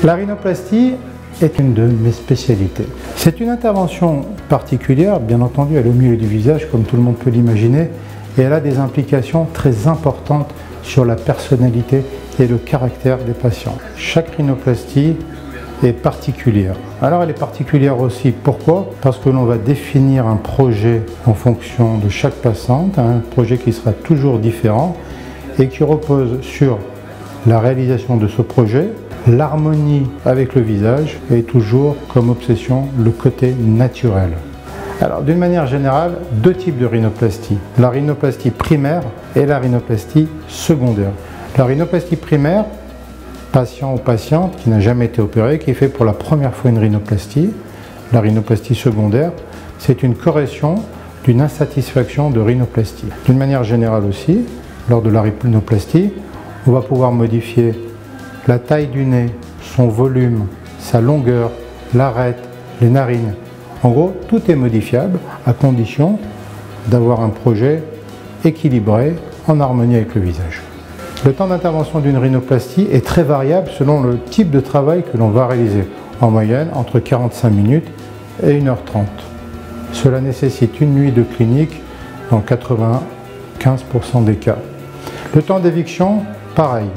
La rhinoplastie est une de mes spécialités. C'est une intervention particulière, bien entendu, elle est au milieu du visage, comme tout le monde peut l'imaginer, et elle a des implications très importantes sur la personnalité et le caractère des patients. Chaque rhinoplastie est particulière. Alors elle est particulière aussi, pourquoi? Parce que l'on va définir un projet en fonction de chaque patiente, un projet qui sera toujours différent et qui repose sur la réalisation de ce projet, l'harmonie avec le visage et toujours comme obsession le côté naturel. Alors d'une manière générale, deux types de rhinoplastie, la rhinoplastie primaire et la rhinoplastie secondaire. La rhinoplastie primaire, patient ou patiente qui n'a jamais été opéré, qui fait pour la première fois une rhinoplastie. La rhinoplastie secondaire, c'est une correction d'une insatisfaction de rhinoplastie. D'une manière générale aussi, lors de la rhinoplastie, on va pouvoir modifier la taille du nez, son volume, sa longueur, l'arête, les narines. En gros, tout est modifiable à condition d'avoir un projet équilibré en harmonie avec le visage. Le temps d'intervention d'une rhinoplastie est très variable selon le type de travail que l'on va réaliser. En moyenne, entre 45 minutes et 1h30. Cela nécessite une nuit de clinique dans 95% des cas. Le temps d'éviction, pareil,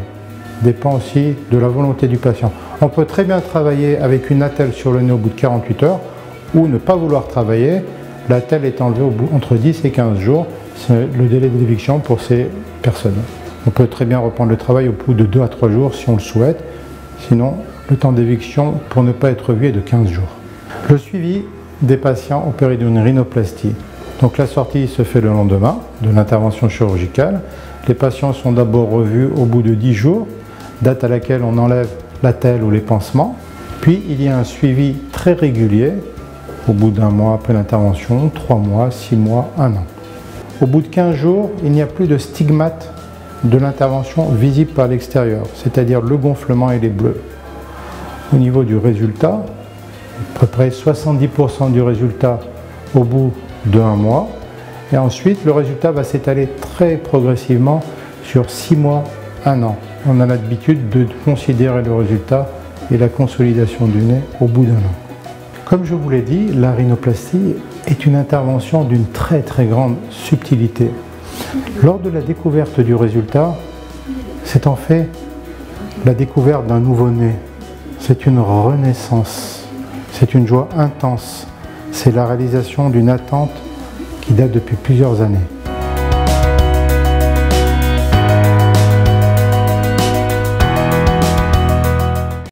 dépend aussi de la volonté du patient. On peut très bien travailler avec une attelle sur le nez au bout de 48 heures ou ne pas vouloir travailler. L'attelle est enlevée entre 10 et 15 jours. C'est le délai d'éviction pour ces personnes. On peut très bien reprendre le travail au bout de 2 à 3 jours si on le souhaite. Sinon, le temps d'éviction pour ne pas être vu est de 15 jours. Le suivi des patients opérés d'une rhinoplastie. Donc la sortie se fait le lendemain de l'intervention chirurgicale. Les patients sont d'abord revus au bout de 10 jours, date à laquelle on enlève l'attelle ou les pansements. Puis il y a un suivi très régulier au bout d'un mois après l'intervention, 3 mois, 6 mois, 1 an. Au bout de 15 jours, il n'y a plus de stigmate de l'intervention visible par l'extérieur, c'est-à-dire le gonflement et les bleus. Au niveau du résultat, à peu près 70% du résultat au bout de 1 mois, et ensuite le résultat va s'étaler très progressivement sur 6 mois, 1 an. On a l'habitude de considérer le résultat et la consolidation du nez au bout d'un an. Comme je vous l'ai dit, la rhinoplastie est une intervention d'une très grande subtilité. Lors de la découverte du résultat, c'est en fait la découverte d'un nouveau-né. C'est une renaissance, c'est une joie intense, c'est la réalisation d'une attente qui date depuis plusieurs années.